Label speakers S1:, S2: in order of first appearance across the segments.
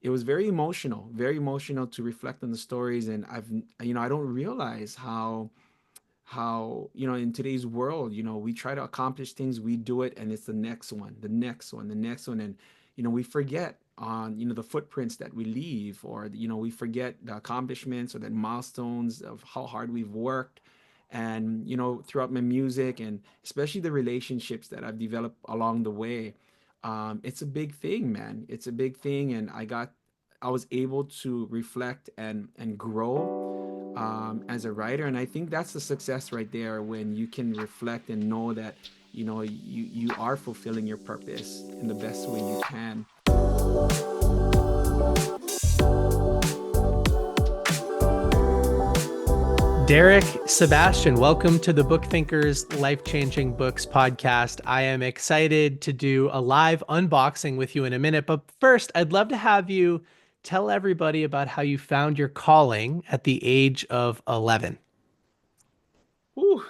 S1: it was very emotional to reflect on the stories. And I don't realize how in today's world, we try to accomplish things, we do it, and it's the next one, the next one, the next one. And we forget on the footprints that we leave, or we forget the accomplishments or the milestones of how hard we've worked. And throughout my music, and especially the relationships that I've developed along the way, it's a big thing, man. It's a big thing. And I was able to reflect and grow as a writer. And I think that's the success right there, when you can reflect and know that you are fulfilling your purpose in the best way you can.
S2: Derick Sebastian, welcome to the Book Thinkers Life Changing Books podcast. I am excited to do a live unboxing with you in a minute. But first, I'd love to have you tell everybody about how you found your calling at the age of 11.
S1: Whew.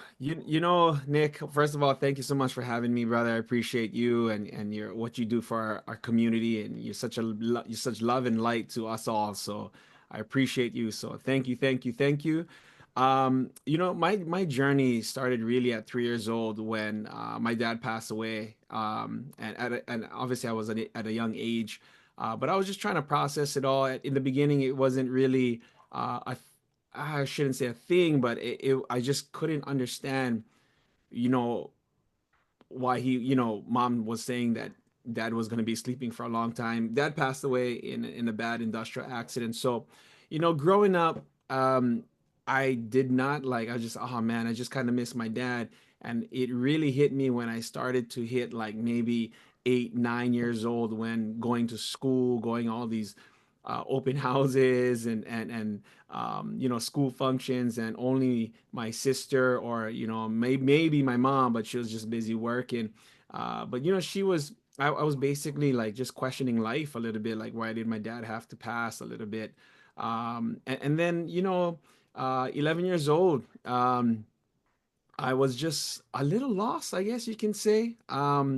S1: Nick, first of all, thank you so much for having me, brother. I appreciate you and your what you do for our community, and you're such love and light to us all. So I appreciate you. So thank you, thank you, thank you. My journey started really at 3 years old, when my dad passed away. And obviously I was at a young age, but I was just trying to process it all. In the beginning, it wasn't really a I shouldn't say a thing, but I just couldn't understand, you know, why mom was saying that dad was going to be sleeping for a long time. Dad passed away in a bad industrial accident. So, growing up, I did not like, I just, oh man, I just kind of miss my dad. And it really hit me when I started to hit like maybe 8, 9 years old, when going to school, going all these open houses and school functions, and only my sister, or maybe my mom, but she was just busy working. But she was, I was basically like just questioning life a little bit, like why did my dad have to pass, a little bit. And then 11 years old, I was just a little lost, I guess you can say.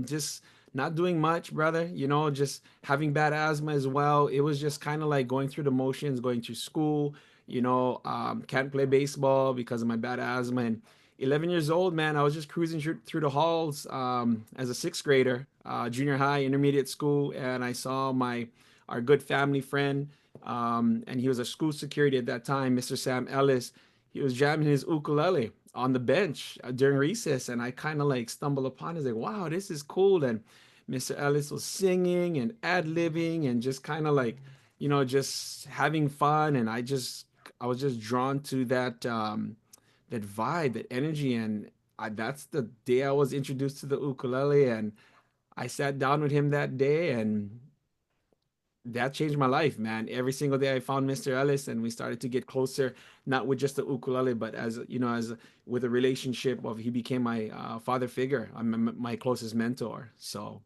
S1: Just not doing much, brother. Just having bad asthma as well. It was just kind of like going through the motions, going to school. Can't play baseball because of my bad asthma. And 11 years old, man, I was just cruising through the halls as a sixth grader, junior high, intermediate school, and I saw our good family friend, and he was a school security at that time, Mr. Sam Ellis. He was jamming his ukulele on the bench during recess, and I kind of like stumbled upon it. I was like, wow, this is cool. And Mr. Ellis was singing and ad-libbing and just kind of like, just having fun. And I was just drawn to that vibe, that energy. And that's the day I was introduced to the ukulele. And I sat down with him that day, and that changed my life, man. Every single day I found Mr. Ellis, and we started to get closer, not with just the ukulele, but as with a relationship of, he became my father figure. I'm my closest mentor. So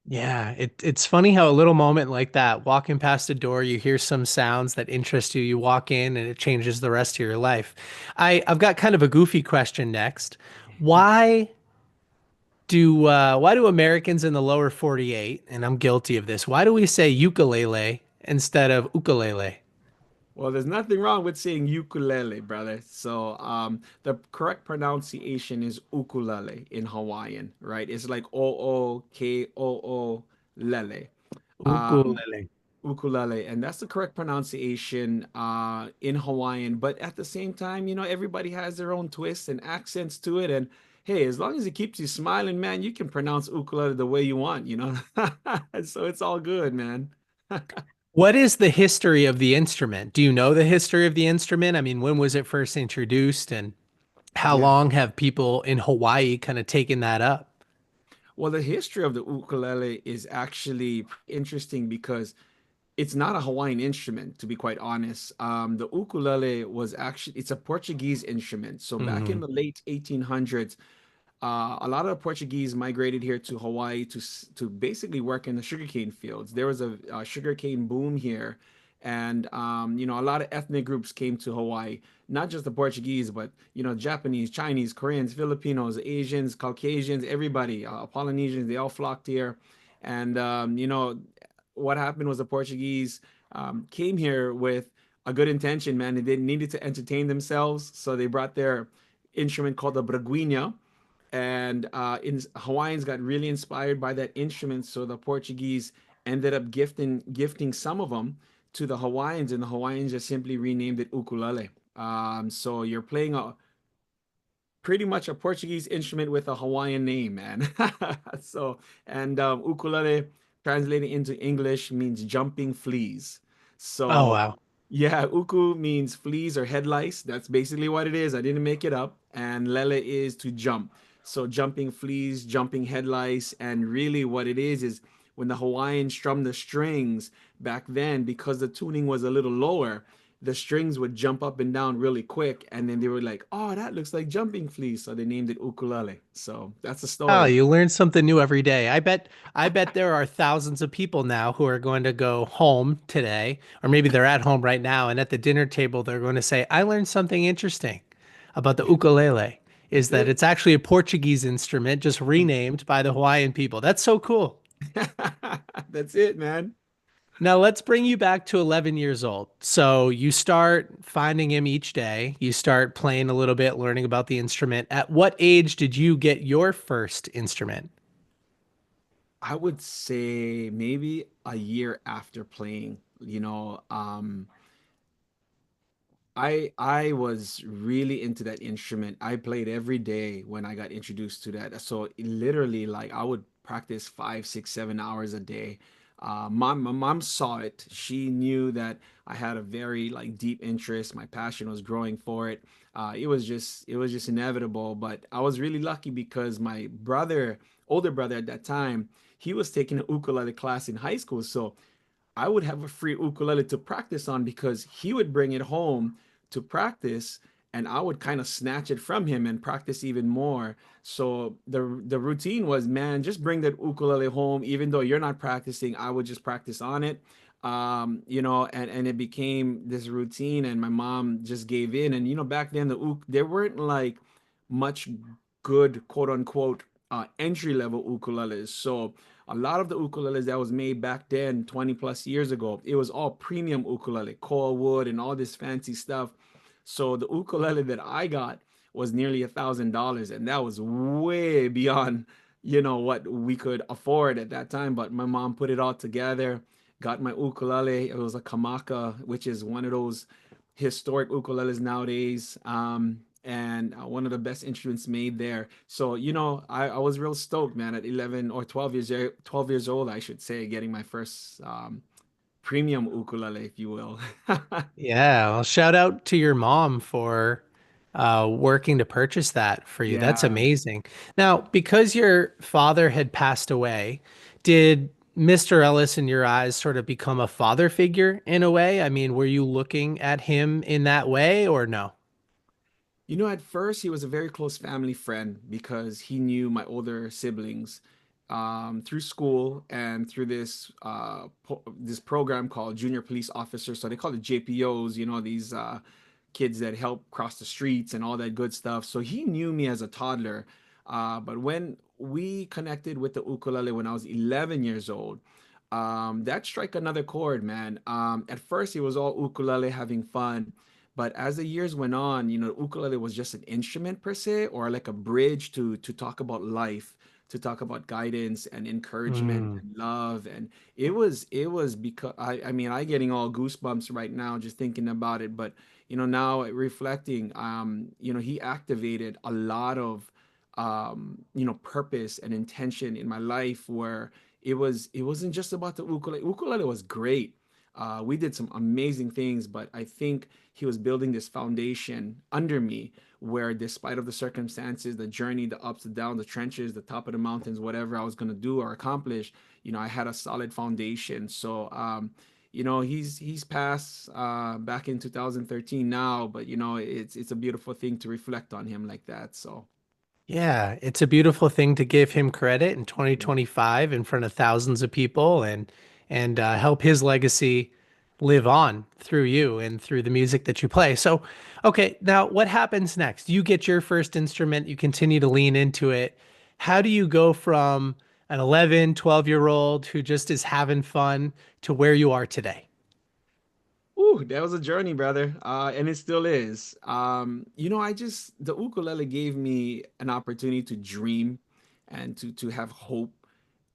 S2: Yeah, it's funny how a little moment like that, walking past a door, you hear some sounds that interest you, you walk in and it changes the rest of your life. I've got kind of a goofy question next. Why why do Americans in the lower 48, and I'm guilty of this, why do we say ukulele instead of ukulele?
S1: well, there's nothing wrong with saying ukulele, brother. So the correct pronunciation is ukulele in Hawaiian, right? It's like O-O-K-O-O lele. Um,
S2: Ukulele.
S1: Ukulele, and that's the correct pronunciation in Hawaiian. But at the same time, everybody has their own twists and accents to it. And hey, as long as it keeps you smiling, man, you can pronounce ukulele the way you want. So it's all good, man.
S2: What is the history of the instrument? Do you know the history of the instrument? I mean, when was it first introduced and how
S1: Yeah.
S2: long have people in Hawaii kind of taken that up?
S1: Well, the history of the ukulele is actually interesting, because it's not a Hawaiian instrument, to be quite honest. The ukulele was actually, it's a Portuguese instrument. So back in
S2: Hmm.
S1: the late 1800s, a lot of the Portuguese migrated here to Hawaii to basically work in the sugarcane fields. There was a sugarcane boom here, and a lot of ethnic groups came to Hawaii. Not just the Portuguese, but Japanese, Chinese, Koreans, Filipinos, Asians, Caucasians, everybody, Polynesians. They all flocked here, and what happened was the Portuguese came here with a good intention, man. They needed to entertain themselves, so they brought their instrument called the braguinha, and in Hawaiians got really inspired by that instrument, so the Portuguese ended up gifting some of them to the Hawaiians, and the Hawaiians just simply renamed it ukulele. So you're playing a pretty much a Portuguese instrument with a Hawaiian name, man. So, and ukulele translating into English means jumping fleas.
S2: Oh,
S1: So,
S2: wow.
S1: yeah, uku means fleas or head lice. That's basically what it is. I didn't make it up. And lele is to jump. So, jumping fleas, jumping head lice. And really, what it is when the Hawaiians strummed the strings back then, because the tuning was a little lower, the strings would jump up and down really quick, and then they were like, "Oh, that looks like jumping fleas," so they named it ukulele. So that's the
S2: Oh,
S1: story.
S2: you learn something new every day. I bet there are thousands of people now who are going to go home today, or maybe they're at home right now, and at the dinner table they're going to say, "I learned something interesting about the ukulele." Is
S1: That's
S2: that
S1: it.
S2: it's actually a Portuguese instrument just renamed by the Hawaiian people. That's so cool.
S1: That's it, man.
S2: Now let's bring you back to 11 years old. So you start finding him each day. You start playing a little bit, learning about the instrument. At what age did you get your first instrument?
S1: I would say maybe a year after playing. I was really into that instrument. I played every day when I got introduced to that. So literally, like I would practice 5, 6, 7 hours a day. My mom saw it. She knew that I had a very like deep interest. My passion was growing for it. It was just inevitable. But I was really lucky because my brother, older brother at that time, he was taking an ukulele class in high school. So I would have a free ukulele to practice on because he would bring it home to practice, and I would kind of snatch it from him and practice even more. So the routine was, man, just bring that ukulele home. Even though you're not practicing, I would just practice on it. And it became this routine, and my mom just gave in. And back then there weren't like much good quote unquote entry level ukuleles. So a lot of the ukuleles that was made back then 20 plus years ago, it was all premium ukulele, coil wood and all this fancy stuff. So the ukulele that I got was nearly $1,000, and that was way beyond what we could afford at that time. But my mom put it all together, got my ukulele. It was a kamaka, which is one of those historic ukuleles nowadays. And one of the best instruments made there. So, I was real stoked, man, at 11 or 12 years old, I should say, getting my first premium ukulele, if you will.
S2: Yeah, well, shout out to your mom for working to purchase that for you. That's
S1: Yeah.
S2: amazing. Now, because your father had passed away, did Mr. Ellis in your eyes sort of become a father figure in a way? I mean, were you looking at him in that way or no?
S1: At first he was a very close family friend because he knew my older siblings through school and through this program called Junior Police Officer. So they call it JPOs. These kids that help cross the streets and all that good stuff. So he knew me as a toddler. But when we connected with the ukulele when I was 11 years old, that struck another chord, man. At first, it was all ukulele having fun. But as the years went on, ukulele was just an instrument per se, or like a bridge to talk about life, to talk about guidance and encouragement
S2: Mm.
S1: and love. And it was because I mean I getting all goosebumps right now just thinking about it. But now reflecting, he activated a lot of purpose and intention in my life where it wasn't just about the ukulele. Ukulele was great. We did some amazing things, but I think he was building this foundation under me where despite of the circumstances, the journey, the ups and downs, the trenches, the top of the mountains, whatever I was going to do or accomplish, I had a solid foundation. So he's passed back in 2013 now, but it's a beautiful thing to reflect on him like that. So
S2: Yeah, it's a beautiful thing to give him credit in
S1: yeah.
S2: 2025 in front of thousands of people and help his legacy live on through you and through the music that you play. So, okay, now what happens next? You get your first instrument, you continue to lean into it. How do you go from an 11, 12-year old who just is having fun to where you are today?
S1: Ooh, that was a journey, brother. And it still is. The ukulele gave me an opportunity to dream and to have hope.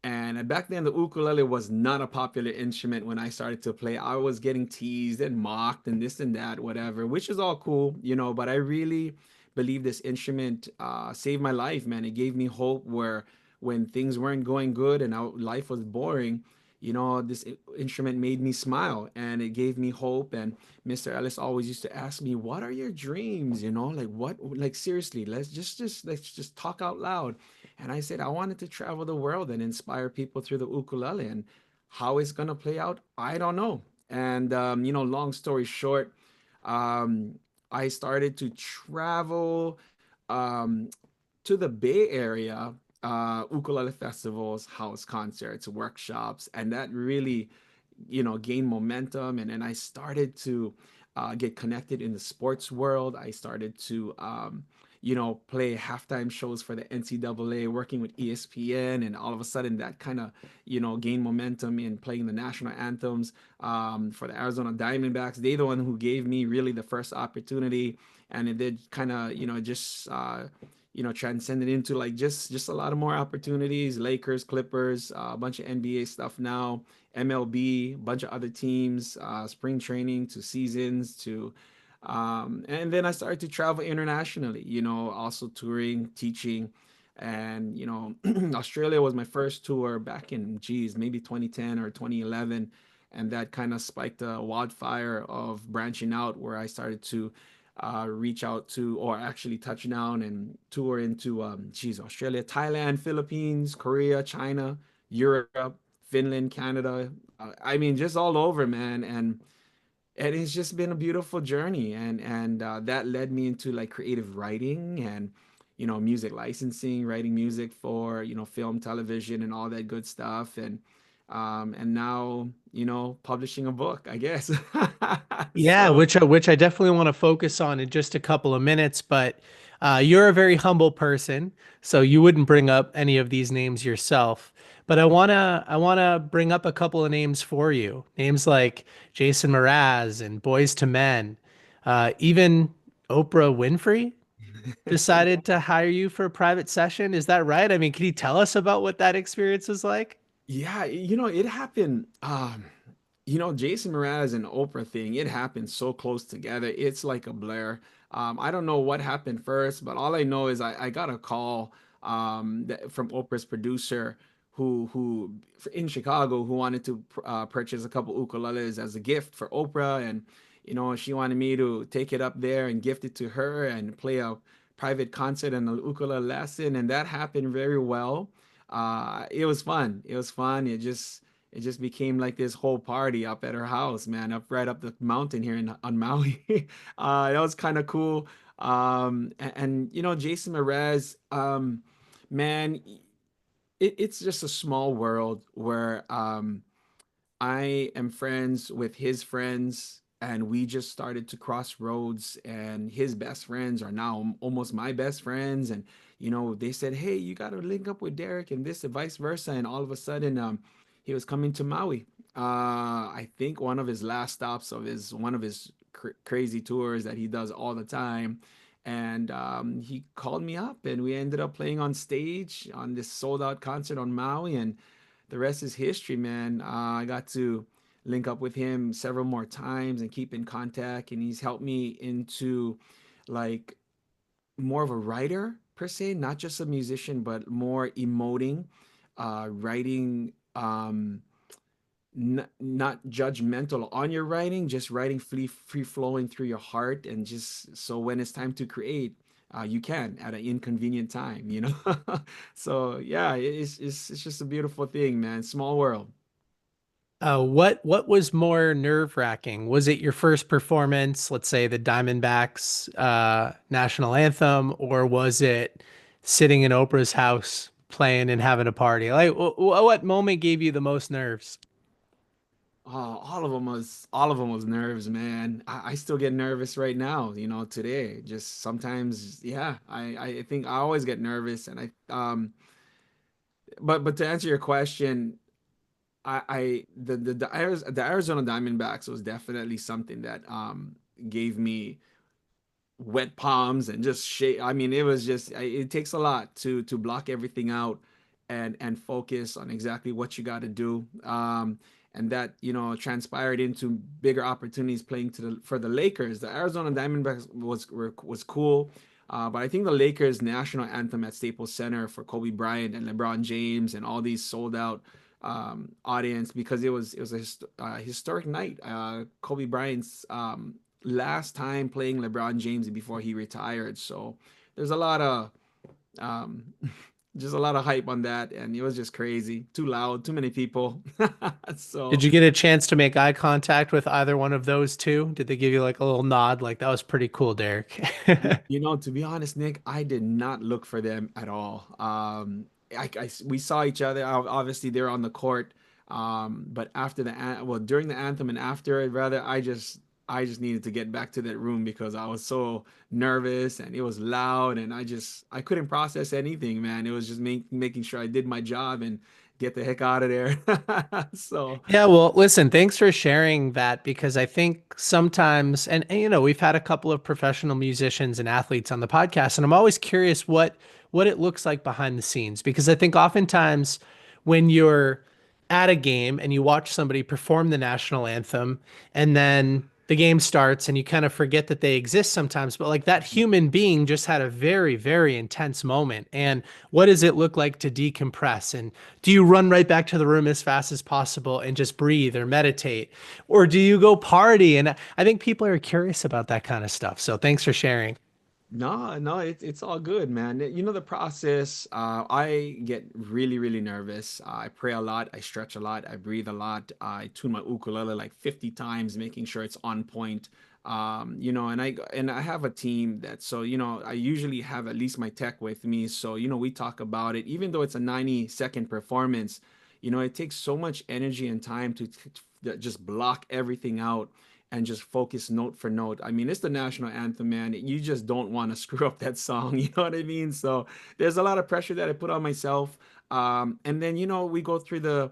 S1: And back then, the ukulele was not a popular instrument when I started to play. I was getting teased and mocked and this and that, whatever, which is all cool, but I really believe this instrument saved my life, man. It gave me hope where when things weren't going good and life was boring, this instrument made me smile and it gave me hope. And Mr. Ellis always used to ask me, "What are your dreams? Like what? Like seriously, let's just talk out loud." And I said, I wanted to travel the world and inspire people through the ukulele. And how it's gonna play out, I don't know. And long story short, um, I started to travel um, to the Bay Area, ukulele festivals, house concerts, workshops, and that really, gained momentum. And then I started to get connected in the sports world. I started to, play halftime shows for the NCAA, working with ESPN, and all of a sudden that kind of, gained momentum in playing the national anthems for the Arizona Diamondbacks. They the one who gave me really the first opportunity, and it did kind of, just transcended into like just a lot of more opportunities. Lakers, Clippers, a bunch of NBA stuff now, MLB, a bunch of other teams, spring training to seasons to and then I started to travel internationally, also touring, teaching. And, Australia was my first tour back in, geez, maybe 2010 or 2011. And that kind of spiked a wildfire of branching out where I started to reach out to, or actually touch down and tour into, Australia, Thailand, Philippines, Korea, China, Europe, Finland, Canada. I mean, just all over, man. And it's just been a beautiful journey, and that led me into like creative writing and music licensing, writing music for film, television, and all that good stuff. And now publishing a book, I guess.
S2: Yeah,
S1: So
S2: which I definitely want to focus on in just a couple of minutes, but you're a very humble person, so you wouldn't bring up any of these names yourself. But I wanna bring up a couple of names for you. Names like Jason Mraz and Boyz II Men. Even Oprah Winfrey decided to hire you for a private session. Is that right? I mean, can you tell us about what that experience was like?
S1: yeah, it happened. Jason Mraz and Oprah thing, it happened so close together. It's like a blur. I don't know what happened first, but all I know is I got a call from Oprah's producer who in Chicago who wanted to purchase a couple ukuleles as a gift for Oprah, and she wanted me to take it up there and gift it to her and play a private concert and a ukulele lesson, and that happened very well. It was fun. It was fun. It just became like this whole party up at her house, man, up right up the mountain here on Maui. That was kind of cool. And Jason Mraz, man, it's just a small world where I am friends with his friends, and we just started to cross roads, and his best friends are now almost my best friends. And, they said, "Hey, you got to link up with Derek and this and vice versa." And all of a sudden, he was coming to Maui. I think one of his last stops of one of his crazy tours that he does all the time. And he called me up, and we ended up playing on stage on this sold out concert on Maui. And the rest is history, man. I got to link up with him several more times and keep in contact, and he's helped me into like more of a writer per se, not just a musician, but more emoting, writing, not judgmental on your writing, just writing free flowing through your heart, and just so when it's time to create, you can at an inconvenient time. So yeah, it's just a beautiful thing, man. Small world.
S2: What was more nerve-wracking? Was it your first performance, let's say the Diamondbacks national anthem, or was it sitting in Oprah's house playing and having a party? Like, what moment gave you the most nerves?
S1: Oh, all of them was nerves, man. I still get nervous right now, today. Just sometimes, yeah. I think I always get nervous, and but to answer your question, the Arizona Diamondbacks was definitely something that gave me wet palms and just shake. I mean, it was just it takes a lot to block everything out and focus on exactly what you got to do. And that transpired into bigger opportunities playing for the Lakers. The Arizona Diamondbacks was cool, but I think the Lakers national anthem at Staples Center for Kobe Bryant and LeBron James and all these sold out audience, because it was a historic night. Kobe Bryant's last time playing LeBron James before he retired. So there's a lot of um, just a lot of hype on that, and it was just crazy. Too loud, too many people.
S2: Did
S1: So
S2: you get a chance to make eye contact with either one of those two? Did they give you like a little nod? Like that was pretty cool, Derek.
S1: to be honest, Nick, I did not look for them at all. We saw each other. Obviously, they're on the court. But during the anthem and after it, rather, I just needed to get back to that room because I was so nervous and it was loud and I couldn't process anything, man. It was just making sure I did my job and get the heck out of there. So
S2: Yeah, well, listen, thanks for sharing that because I think sometimes, and we've had a couple of professional musicians and athletes on the podcast, and I'm always curious what it looks like behind the scenes because I think oftentimes when you're at a game and you watch somebody perform the national anthem and then the game starts and you kind of forget that they exist sometimes, but like that human being just had a very, very intense moment. And what does it look like to decompress? And do you run right back to the room as fast as possible and just breathe or meditate? Or do you go party? And I think people are curious about that kind of stuff. So thanks for sharing.
S1: no, no, it's all good, man. The process. I get really, really nervous. I pray a lot. I stretch a lot. I breathe a lot. I tune my ukulele like 50 times, making sure it's on point. And I have a team I usually have at least my tech with me. So we talk about it. Even though it's a 90-second performance, it takes so much energy and time to just block everything out and just focus note for note. I mean, it's the national anthem, man. You just don't want to screw up that song. You know what I mean? So there's a lot of pressure that I put on myself. And then we go through the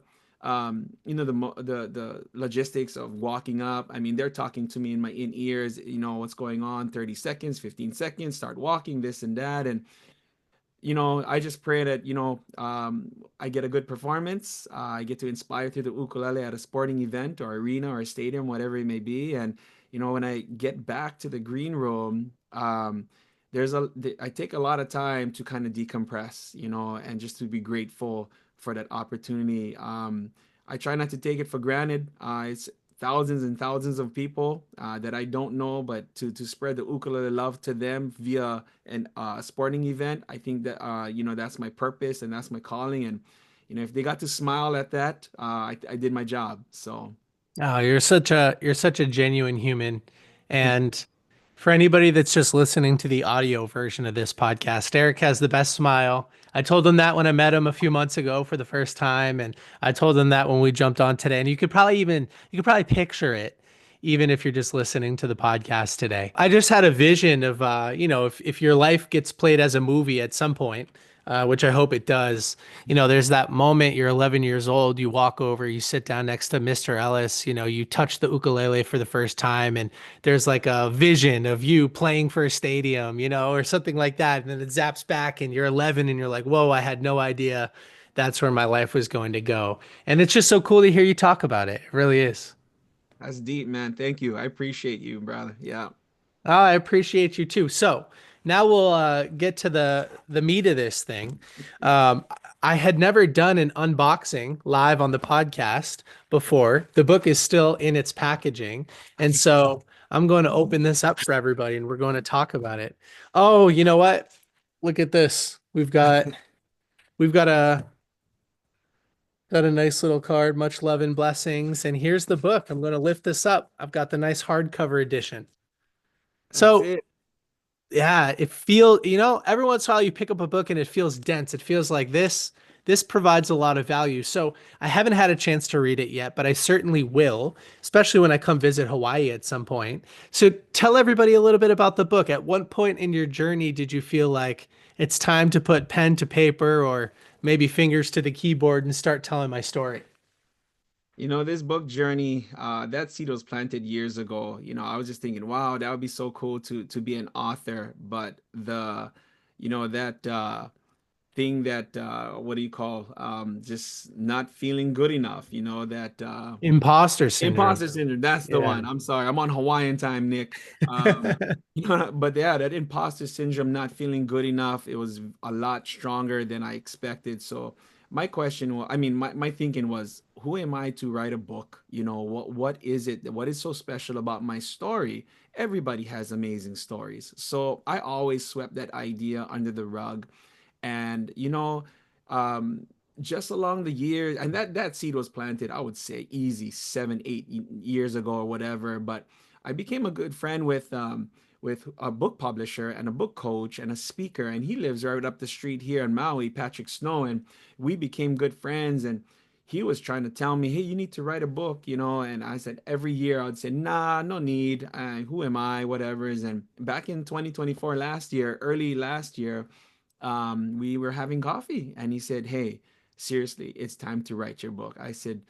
S1: logistics of walking up. I mean, they're talking to me in my ears. What's going on? 30 seconds, 15 seconds. Start walking, this and that, and I just pray that, I get a good performance. I get to inspire through the ukulele at a sporting event or arena or stadium, whatever it may be. And, when I get back to the green room, I take a lot of time to kind of decompress, and just to be grateful for that opportunity. I try not to take it for granted. It's thousands and thousands of people that I don't know, but to spread the ukulele love to them via an sporting event, I think that that's my purpose and that's my calling. And if they got to smile at that, I did my job. So
S2: Oh, you're such a genuine human. And for anybody that's just listening to the audio version of this podcast, Eric has the best smile. I told him that when I met him a few months ago for the first time, and I told him that when we jumped on today. And you could probably picture it, even if you're just listening to the podcast today. I just had a vision of if your life gets played as a movie at some point, which I hope it does. There's that moment you're 11 years old, you walk over, you sit down next to Mr. Ellis, you touch the ukulele for the first time, and there's like a vision of you playing for a stadium, or something like that. And then it zaps back and you're 11 and you're like, whoa, I had no idea that's where my life was going to go. And it's just so cool to hear you talk about it. It really is.
S1: that's deep, man. Thank you. I appreciate you, brother. Yeah.
S2: Oh, I appreciate you too. So now we'll get to the meat of this thing. Um, I had never done an unboxing live on the podcast before. The book is still in its packaging, and so I'm going to open this up for everybody, and we're going to talk about it. Oh, you know what? Look at this. We've got a nice little card. Much love and blessings. And here's the book. I'm going to lift this up. I've got the nice hardcover edition.
S1: That's
S2: So
S1: it.
S2: yeah, it feels, every once in a while you pick up a book and it feels dense. It feels like this this provides a lot of value. So I haven't had a chance to read it yet, but I certainly will, especially when I come visit Hawaii at some point. So tell everybody a little bit about the book. At what point in your journey did you feel like it's time to put pen to paper or maybe fingers to the keyboard and start telling my story?
S1: This book journey, that seed was planted years ago. I was just thinking, wow, that would be so cool to be an author. But that thing that what do you call just not feeling good enough, that
S2: Imposter syndrome.
S1: imposter syndrome. That's the
S2: Yeah.
S1: one. I'm sorry. I'm on Hawaiian time, Nick. But yeah, that imposter syndrome, not feeling good enough, it was a lot stronger than I expected. So my question was, I mean, my thinking was, who am I to write a book? What is it? What is so special about my story? Everybody has amazing stories. So I always swept that idea under the rug. And um just along the years, and that seed was planted, I would say easy 7 8 years ago or whatever. But I became a good friend with a book publisher and a book coach and a speaker, and he lives right up the street here in Maui, Patrick Snow. And we became good friends. And he was trying to tell me, hey, you need to write a book, and I said every year I would say, nah, no need. Who am I, whatever. And back in 2024, last year, early last year, we were having coffee, and he said, hey, seriously, it's time to write your book. I said,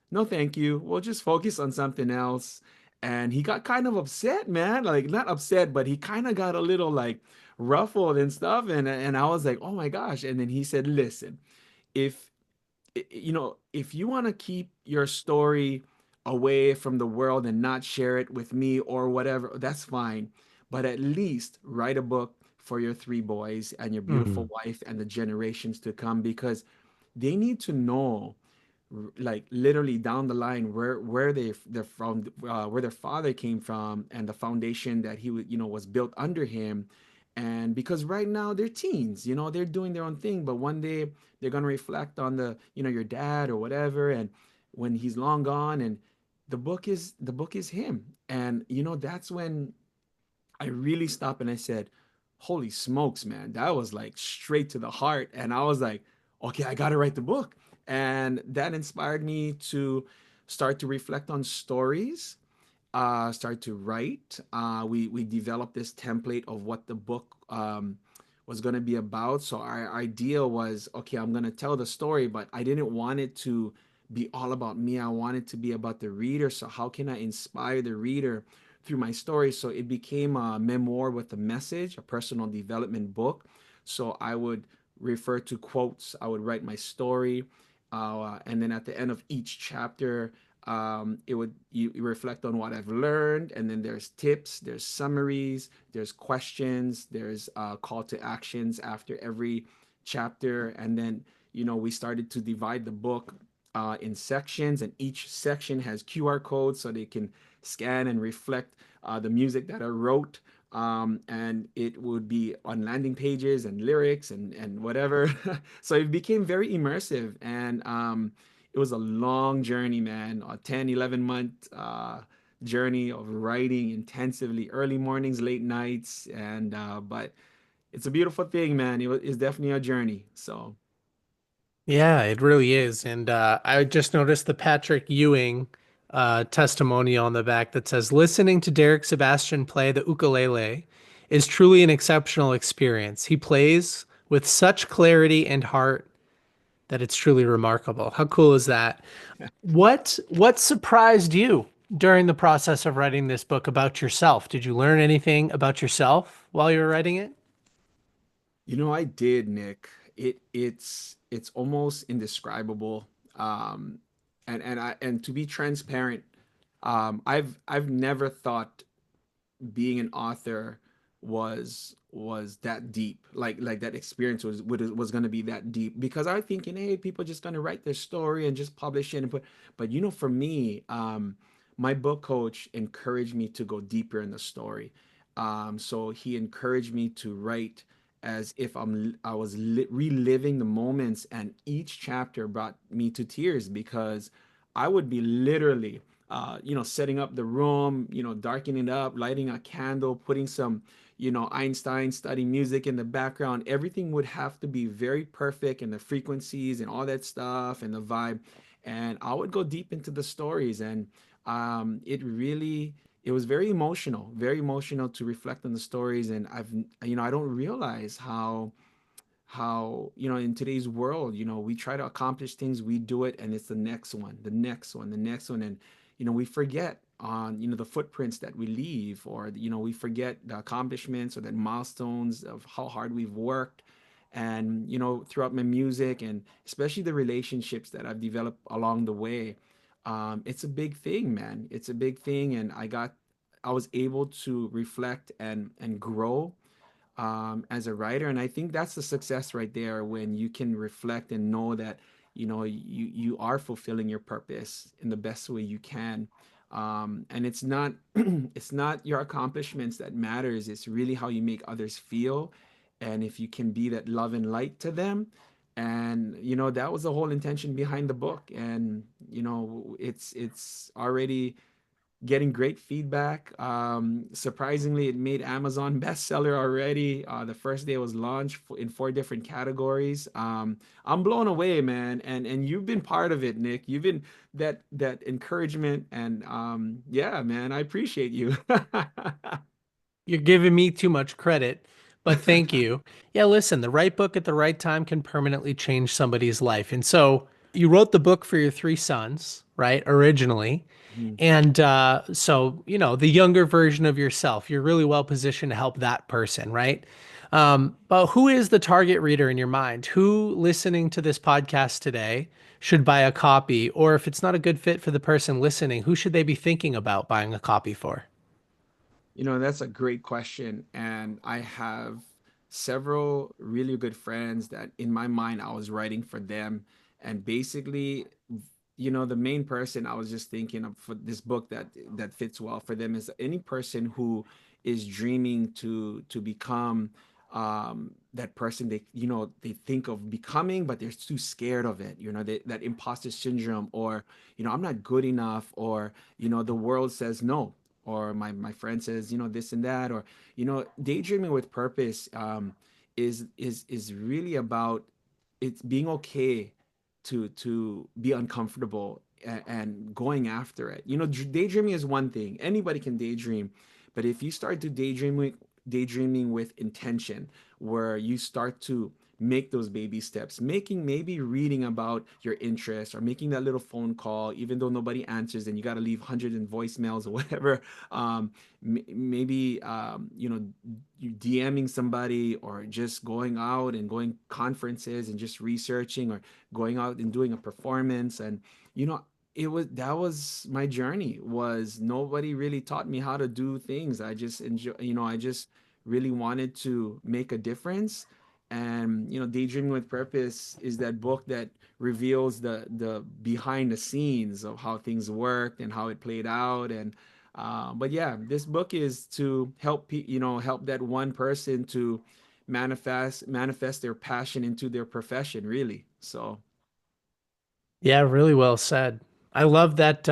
S1: no, thank you. We'll just focus on something else. And he got kind of upset, man. Like, not upset, but he kind of got a little like ruffled and stuff. And I was like, oh my gosh. And then he said, listen, if if you want to keep your story away from the world and not share it with me or whatever, that's fine. But at least write a book for your three boys and your beautiful
S2: Hmm.
S1: wife and the generations to come, because they need to know, like literally down the line, they're from, where their father came from, and the foundation that was built under him. And because right now they're teens, they're doing their own thing, but one day they're going to reflect on your dad or whatever, and when he's long gone. And the book is him. And that's when I really stopped and I said, holy smokes, man, that was like straight to the heart. And I was like, okay, I got to write the book. And that inspired me to start to reflect on stories, start to write. We developed this template of what the book was going to be about. So our idea was, okay, I'm going to tell the story, but I didn't want it to be all about me. I wanted it to be about the reader. So how can I inspire the reader through my story? So it became a memoir with a message, a personal development book. So I would refer to quotes. I would write my story, and then at the end of each chapter, it would you reflect on what I've learned, and then there's tips, there's summaries, there's questions, there's call to actions after every chapter. And then we started to divide the book in sections, and each section has QR codes so they can scan and reflect the music that I wrote. And it would be on landing pages and lyrics and whatever. So it became very immersive. And it was a long journey, man, a 10, 11 month journey of writing intensively, early mornings, late nights. And but it's a beautiful thing, man. It's definitely a journey. So
S2: Yeah, it really is. And I just noticed the Patrick Ewing testimonial on the back that says, listening to Derick Sebastian play the ukulele is truly an exceptional experience. He plays with such clarity and heart that it's truly remarkable. How cool is that? What surprised you during the process of writing this book about yourself? Did you learn anything about yourself while you were writing it?
S1: I did, Nick. It's almost indescribable. Um, and to be transparent, I've never thought being an author was that deep, like that experience was going to be that deep, because I was thinking, hey, people are just going to write their story and just publish it and put. But for me, my book coach encouraged me to go deeper in the story. So he encouraged me to write as if I was reliving the moments, and each chapter brought me to tears, because I would be literally setting up the room, darkening it up, lighting a candle, putting some, Einstein studying music in the background. Everything would have to be very perfect, and the frequencies and all that stuff and the vibe. And I would go deep into the stories, and it was very emotional to reflect on the stories. And I don't realize how in today's world, we try to accomplish things, we do it, and it's the next one, the next one, the next one. And we forget on the footprints that we leave, or we forget the accomplishments or the milestones of how hard we've worked. And throughout my music, and especially the relationships that I've developed along the way, it's a big thing, man. It's a big thing. And I was able to reflect and grow as a writer. And I think that's the success right there, when you can reflect and know that you are fulfilling your purpose in the best way you can. And it's not it's not your accomplishments that matters. It's really how you make others feel, and if you can be that love and light to them. And that was the whole intention behind the book. And it's already getting great feedback. Surprisingly, it made Amazon bestseller already. The first day it was launched in 4 different categories. I'm blown away, man. And you've been part of it, Nick. You've been that encouragement, and yeah, man, I appreciate you.
S2: You're giving me too much credit, but thank you. Yeah, listen, the right book at the right time can permanently change somebody's life. And so you wrote the book for your 3 sons, right? Originally.
S1: Mhm.
S2: And so, the younger version of yourself, you're really well positioned to help that person, right? But who is the target reader in your mind? Who listening to this podcast today should buy a copy? Or if it's not a good fit for the person listening, who should they be thinking about buying a copy for?
S1: That's a great question. And I have several really good friends that in my mind I was writing for them. And basically, the main person I was just thinking of for this book that fits well for them is any person who is dreaming to become that person they think of becoming, but they're too scared of it. That imposter syndrome, or I'm not good enough, or the world says no, or my friend says this and that, or daydreaming with purpose is really about it's being okay to be uncomfortable, and going after it. Daydreaming is one thing. Anybody can daydream, but if you start to daydreaming with intention, where you start to make those baby steps, making maybe reading about your interests, or making that little phone call, even though nobody answers and you got to leave 100 in voicemails or whatever. Maybe you DMing somebody, or just going out and going conferences and just researching, or going out and doing a performance. And you know that was my journey. Was nobody really taught me how to do things. I just enjoy, I just really wanted to make a difference. And Daydreaming with Purpose is that book that reveals the behind the scenes of how things worked and how it played out. And but yeah, this book is to help that one person to manifest their passion into their profession, really. So
S2: Yeah, really well said. I love that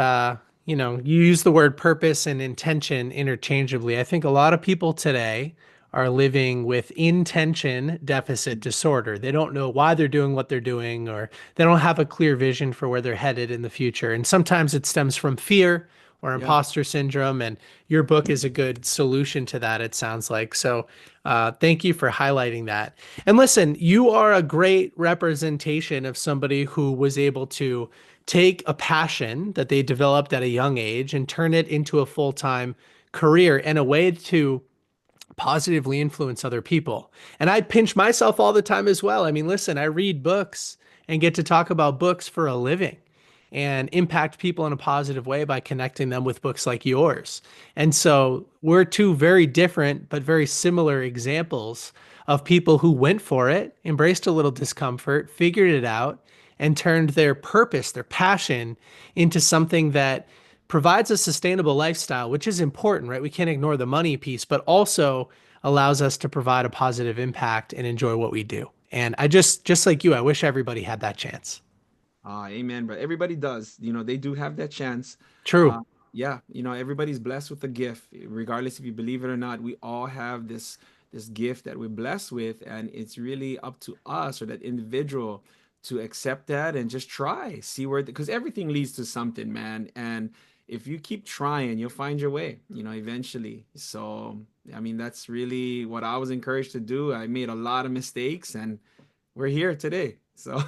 S2: you use the word purpose and intention interchangeably. I think a lot of people today are living with intention deficit disorder. They don't know why they're doing what they're doing, or they don't have a clear vision for where they're headed in the future. And sometimes it stems from fear or
S1: yeah.
S2: imposter syndrome. And your book is a good solution to that, it sounds like. So thank you for highlighting that. And listen, you are a great representation of somebody who was able to take a passion that they developed at a young age and turn it into a full-time career and a way to positively influence other people. And I pinch myself all the time as well. I mean, listen, I read books and get to talk about books for a living and impact people in a positive way by connecting them with books like yours. And so we're two very different but very similar examples of people who went for it, embraced a little discomfort, figured it out, and turned their purpose, their passion, into something that provides a sustainable lifestyle, which is important, right? We can't ignore the money piece, but also allows us to provide a positive impact and enjoy what we do. And I just like you, I wish everybody had that chance.
S1: Amen. But everybody does. They do have that chance. Uh,
S2: True.
S1: Yeah, everybody's blessed with a gift, regardless if you believe it or not. We all have this gift that we're blessed with, and it's really up to us or that individual to accept that and just try, see where, because everything leads to something, man. And if you keep trying, you'll find your way, eventually. So, I mean, that's really what I was encouraged to do. I made a lot of mistakes, and we're here today. So,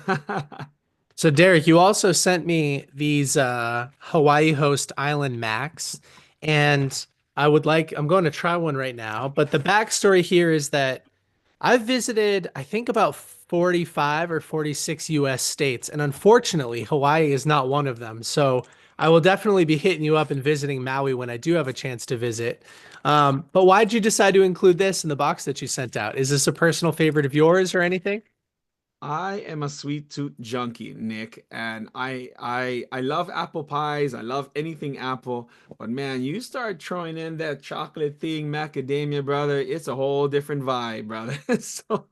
S2: So Derek, you also sent me these Hawaii host Island Max, and I'm going to try one right now. But the backstory here is that I've visited, I think, about 45 or 46 US states, and unfortunately, Hawaii is not one of them. So I will definitely be hitting you up and visiting Maui when I do have a chance to visit. But why'd you decide to include this in the box that you sent out? Is this a personal favorite of yours or anything?
S1: I am a sweet tooth junkie, Nick, and I love apple pies. I love anything apple, but man, you start throwing in that chocolate thing, macadamia, brother. It's a whole different vibe, brother. So,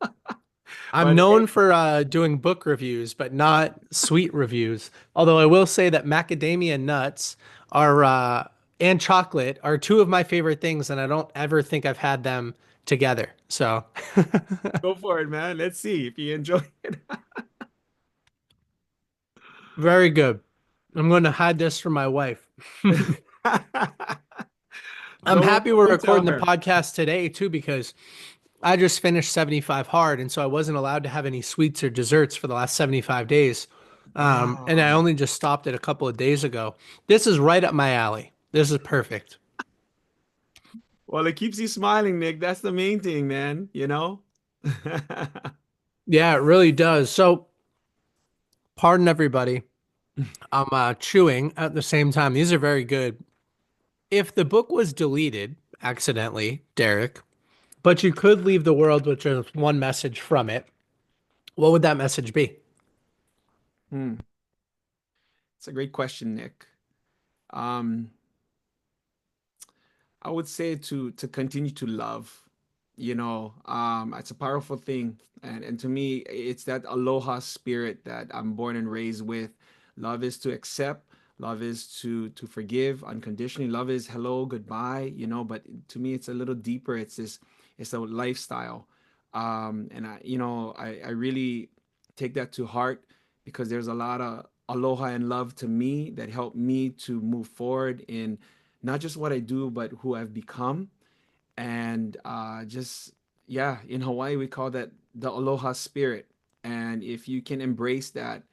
S2: I'm
S1: but hey,
S2: known for doing book reviews, but not sweet reviews. Although I will say that macadamia nuts are and chocolate are two of my favorite things, and I don't ever think I've had them together. So
S1: go for it, man. Let's see if you enjoy it.
S2: very good. I'm going to hide this from my wife. I'm happy we're
S1: Don't tell
S2: recording the
S1: her.
S2: podcast today too because I just finished 75 hard, and so I wasn't allowed to have any sweets or desserts for the last 75 days. And I
S1: Wow.
S2: only just stopped it a couple of days ago. This is right up my alley. This is perfect.
S1: Well, it keeps you smiling, Nick. That's the main thing, man.
S2: Yeah, it really does. So, pardon everybody. I'm chewing at the same time. These are very good. If the book was deleted accidentally, Derek, but you could leave the world with just one message from it, what would that message be?
S1: Hmm. It's a great question, Nick. Um, I would say to continue to love. It's a powerful thing, and to me, it's that aloha spirit that I'm born and raised with. Love is to accept. Love is to forgive unconditionally. Love is hello, goodbye. But to me, it's a little deeper. It's a lifestyle, and I really take that to heart because there's a lot of aloha and love to me that help me to move forward in not just what I do, but who I've become. And just, yeah, in Hawaii, we call that the aloha spirit. And if you can embrace that,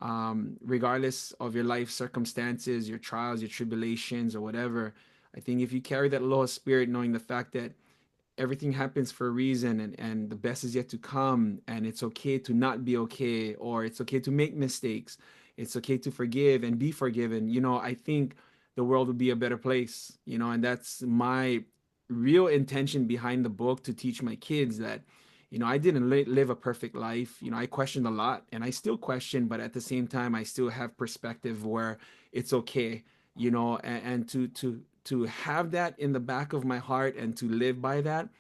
S1: regardless of your life circumstances, your trials, your tribulations, or whatever, I think if you carry that aloha spirit, knowing the fact that everything happens for a reason and the best is yet to come, and it's okay to not be okay, or it's okay to make mistakes, it's okay to forgive and be forgiven, I think the world would be a better place, and that's my real intention behind the book, to teach my kids that I didn't live a perfect life. I questioned a lot and I still question, but at the same time I still have perspective where it's okay, and to have that in the back of my heart and to live by that.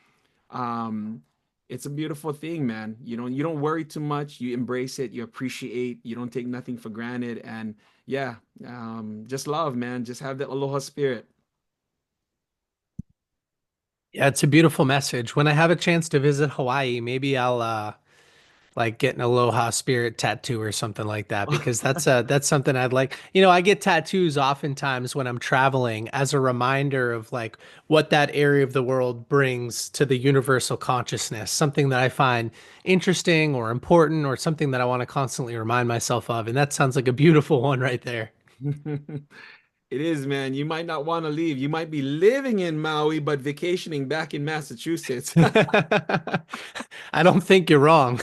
S1: um it's a beautiful thing, man. You don't worry too much, you embrace it, you appreciate, you don't take nothing for granted. And yeah, just love, man. Just have that aloha spirit.
S2: Yeah, it's a beautiful message. When I have a chance to visit Hawaii, maybe I'll like get an Aloha Spirit tattoo or something like that because that's something I'd like. I get tattoos oftentimes when I'm traveling as a reminder of like what that area of the world brings to the universal consciousness, something that I find interesting or important or something that I want to constantly remind myself of. And that sounds like a beautiful one right there.
S1: It is, man. You might not want to leave. You might be living in Maui, but vacationing back in Massachusetts.
S2: I don't think you're wrong.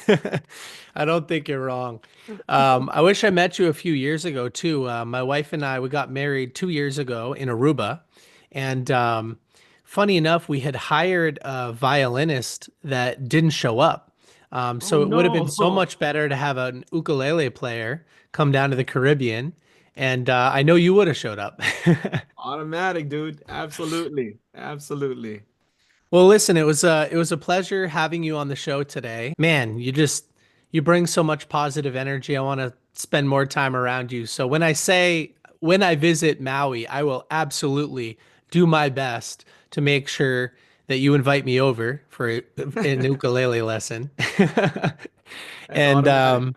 S2: I don't think you're wrong. I wish I met you a few years ago too. My wife and I, we got married 2 years ago in Aruba. And funny enough, we had hired a violinist that didn't show up.
S1: Oh
S2: So it would have been so
S1: no.
S2: much better to have an ukulele player come down to the Caribbean. And I know you would have showed up.
S1: Automatic, dude. Absolutely. Absolutely.
S2: Well, listen, it was a pleasure having you on the show today. Man, you bring so much positive energy. I want to spend more time around you. So when I say when I visit Maui, I will absolutely do my best to make sure that you invite me over for an ukulele lesson.
S1: That's
S2: And
S1: automatic.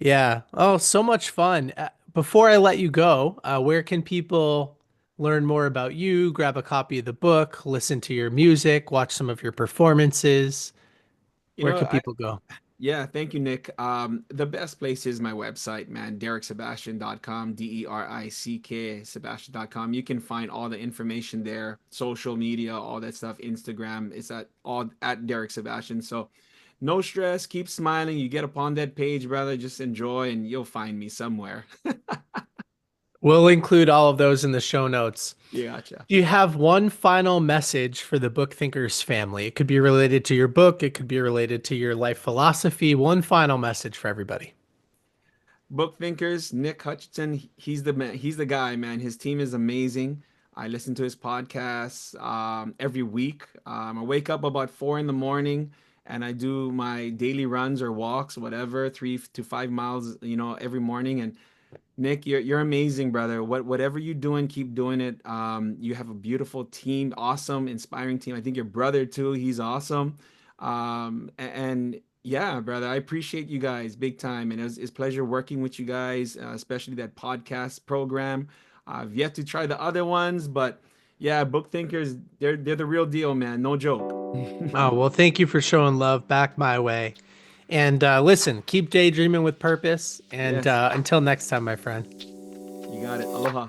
S2: yeah, oh, so much fun. Before I let you go, where can people learn more about you, grab a copy of the book, listen to your music, watch some of your performances?
S1: You
S2: Where
S1: know,
S2: can people go?
S1: yeah, thank you, Nick. The best place is my website, man, dericksebastian.com, Derick Sebastian.com. You can find all the information there, social media, all that stuff, Instagram, it's at all at Derick Sebastian. So no stress, keep smiling. You get upon that page, brother, just enjoy and you'll find me somewhere.
S2: We'll include all of those in the show notes.
S1: Yeah, gotcha.
S2: Do you have one final message for the book thinkers family? It could be related to your book, it could be related to your life philosophy. One final message for everybody.
S1: Book thinkers, Nick Hutchinson, he's the man, he's the guy, man. His team is amazing. I listen to his podcasts every week. I wake up about 4 in the morning and I do my daily runs or walks, whatever, 3 to 5 miles, every morning. And Nick, you're amazing, brother. Whatever you're doing, keep doing it. You have a beautiful team, awesome, inspiring team. I think your brother too, he's awesome. And yeah, brother, I appreciate you guys big time, and it's a pleasure working with you guys, especially that podcast program. I've yet to try the other ones, but yeah, book thinkers, they're the real deal, man. No joke.
S2: Oh, well, thank you for showing love back my way. And listen, keep daydreaming with purpose. And
S1: Yes,
S2: until next time, my friend.
S1: you got it. Aloha.